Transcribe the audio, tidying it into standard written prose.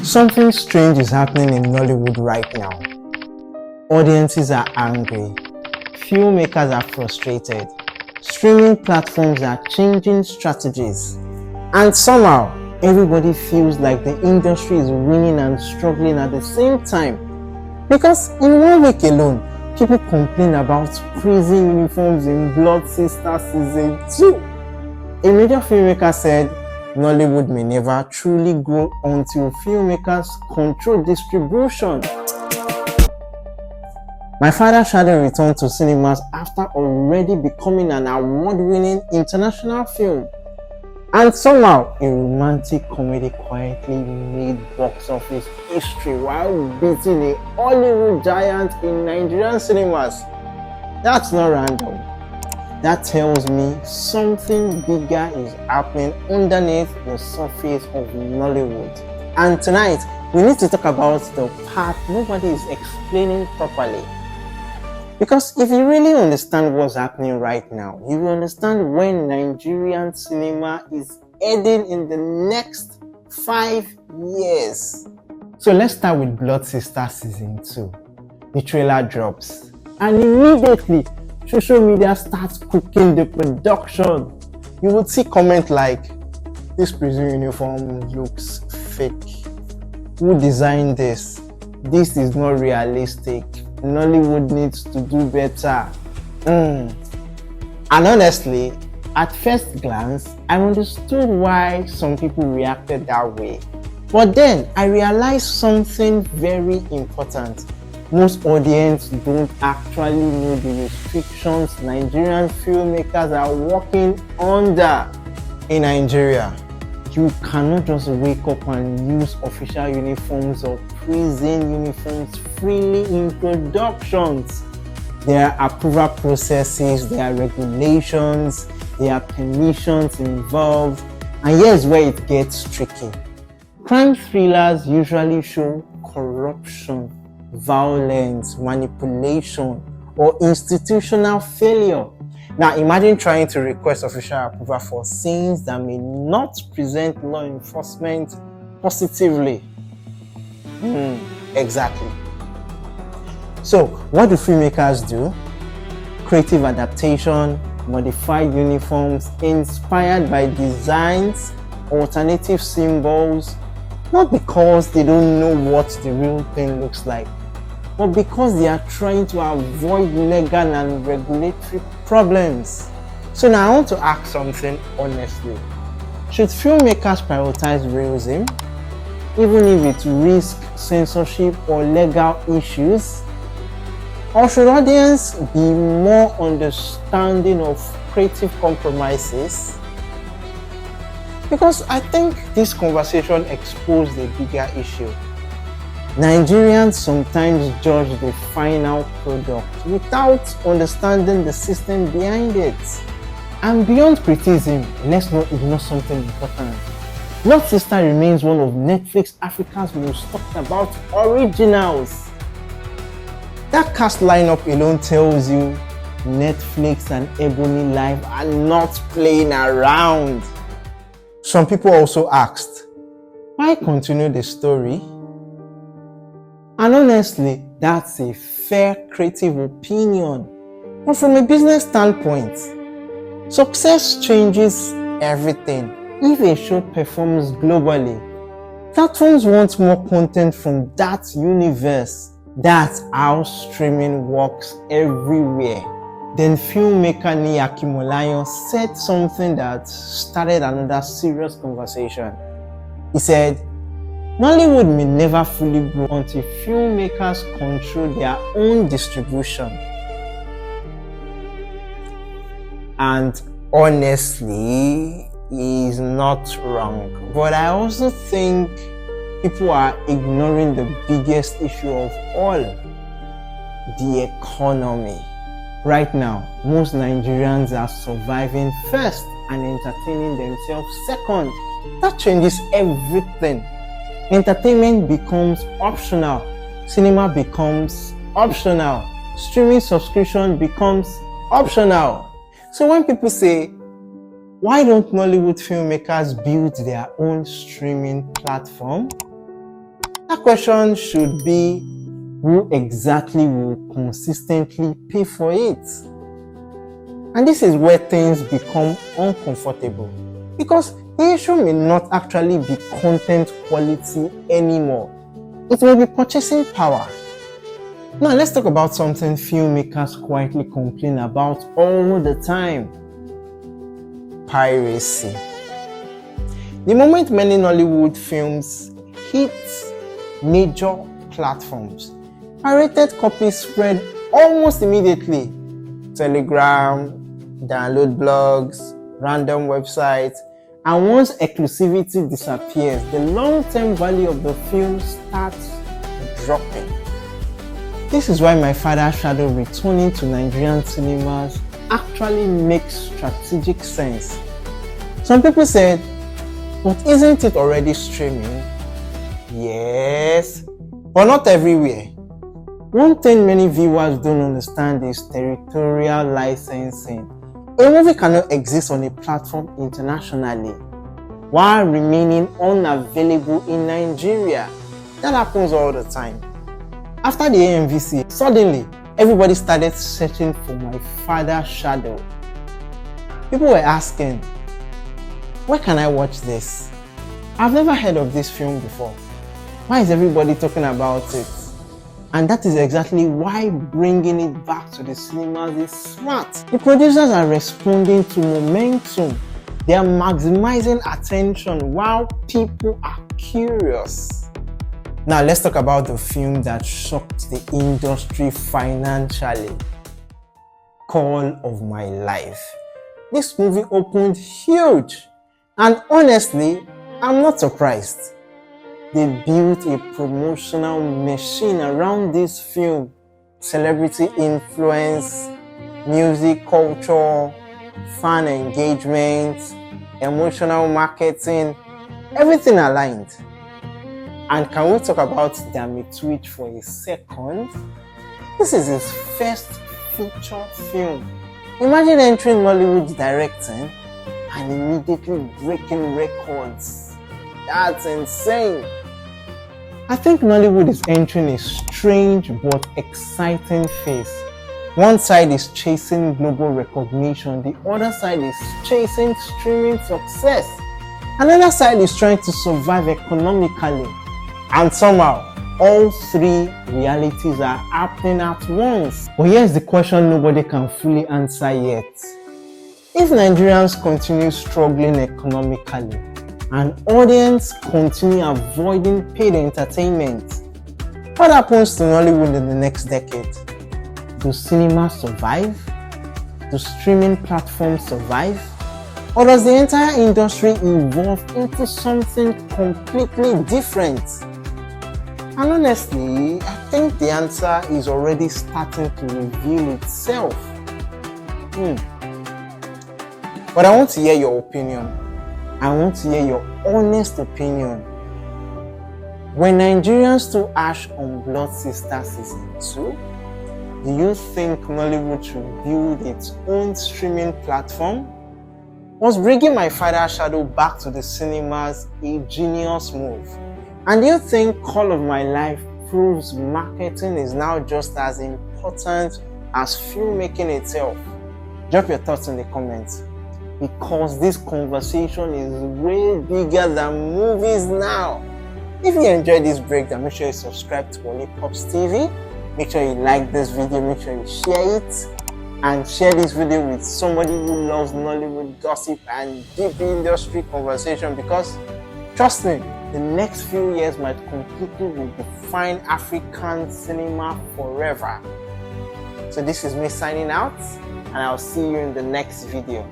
Something strange is happening in Nollywood right now. Audiences are angry, filmmakers are frustrated, streaming platforms are changing strategies, and somehow everybody feels like the industry is winning and struggling at the same time. Because in 1 week alone, people complain about prison uniforms in Blood Sister Season 2. A major filmmaker said Nollywood may never truly grow until filmmakers control distribution. My Father Shadow returned to cinemas after already becoming an award-winning international film. And somehow, a romantic comedy quietly made box office history while beating a Hollywood giant in Nigerian cinemas. That's not random. That tells me something bigger is happening underneath the surface of Nollywood. And tonight, we need to talk about the part nobody is explaining properly. Because if you really understand what's happening right now, you will understand when Nigerian cinema is heading in the next 5 years. So let's start with Blood Sister Season 2. The trailer drops, and immediately social media starts cooking the production. You would see comments like, "This prison uniform looks fake. Who designed this? This is not realistic. Nollywood needs to do better." And honestly, at first glance, I understood why some people reacted that way. But then I realized something very important. Most audience don't actually know the restrictions Nigerian filmmakers are working under. In Nigeria, you cannot just wake up and use official uniforms or prison uniforms freely in productions. There are approval processes, there are regulations, there are permissions involved, and here's where it gets tricky. Crime thrillers usually show corruption, violence, manipulation, or institutional failure. Now imagine trying to request official approval for scenes that may not present law enforcement positively. Exactly. So what do filmmakers do? Creative adaptation, modified uniforms inspired by designs, alternative symbols, not because they don't know what the real thing looks like, but because they are trying to avoid legal and regulatory problems. So now I want to ask something honestly. Should filmmakers prioritize realism, even if it risks censorship or legal issues? Or should audience be more understanding of creative compromises? Because I think this conversation exposed the bigger issue. Nigerians sometimes judge the final product without understanding the system behind it. And beyond criticism, let's not ignore something important. Blood Sister remains one of Netflix Africa's most talked about originals. That cast lineup alone tells you Netflix and Ebony Live are not playing around. Some people also asked, why continue the story? And honestly, that's a fair creative opinion. But from a business standpoint, success changes everything. If a show performs globally, platforms want more content from that universe. That's how streaming works everywhere. Then filmmaker Ni Akimolayan said something that started another serious conversation. He said, Nollywood may never fully grow until filmmakers control their own distribution. And honestly, he is not wrong. But I also think people are ignoring the biggest issue of all, the economy. Right now, most Nigerians are surviving first and entertaining themselves second. That changes everything. Entertainment becomes optional. Cinema becomes optional. Streaming subscription becomes optional. So when people say, why don't Nollywood filmmakers build their own streaming platform? That question should be, who exactly will consistently pay for it? And this is where things become uncomfortable, because the issue may not actually be content quality anymore. It may be purchasing power. Now let's talk about something filmmakers quietly complain about all the time: piracy. The moment many Nollywood films hit major platforms, pirated copies spread almost immediately. Telegram, download blogs, random websites, and once exclusivity disappears, the long-term value of the film starts dropping. This is why My Father's Shadow returning to Nigerian cinemas actually makes strategic sense. Some people said, but isn't it already streaming? Yes, but not everywhere. One thing many viewers don't understand is territorial licensing. A movie cannot exist on a platform internationally while remaining unavailable in Nigeria. That happens all the time. After the AMVCA, suddenly everybody started searching for My Father's Shadow. People were asking, where can I watch this? I've never heard of this film before. Why is everybody talking about it? And that is exactly why bringing it back to the cinemas is smart. The producers are responding to momentum. They are maximizing attention while people are curious. Now let's talk about the film that shocked the industry financially. Call of My Life. This movie opened huge, and honestly, I'm not surprised. They built a promotional machine around this film. Celebrity influence, music culture, fan engagement, emotional marketing, everything aligned. And can we talk about Damitwitch for a second? This is his first feature film. Imagine entering Nollywood directing and immediately breaking records. That's insane. I think Nollywood is entering a strange but exciting phase. One side is chasing global recognition, the other side is chasing streaming success. Another side is trying to survive economically. And somehow, all three realities are happening at once. But here's the question nobody can fully answer yet. If Nigerians continue struggling economically, and audience continue avoiding paid entertainment, what happens to Nollywood in the next decade? Do cinemas survive? Do streaming platforms survive? Or does the entire industry evolve into something completely different? And honestly, I think the answer is already starting to reveal itself. But I want to hear your opinion. I want to hear your honest opinion. When Nigerians too ash on Blood Sister Season 2, do you think Nollywood should build its own streaming platform? Was bringing My Father's Shadow back to the cinemas a genius move? And do you think Call of My Life proves marketing is now just as important as filmmaking itself? Drop your thoughts in the comments, because this conversation is way bigger than movies now. If you enjoyed this breakdown, make sure you subscribe to Pops TV. Make sure you like this video, make sure you share it, and share this video with somebody who loves Nollywood gossip and deep industry conversation, because trust me, the next few years might completely redefine African cinema forever. So this is me signing out, and I'll see you in the next video.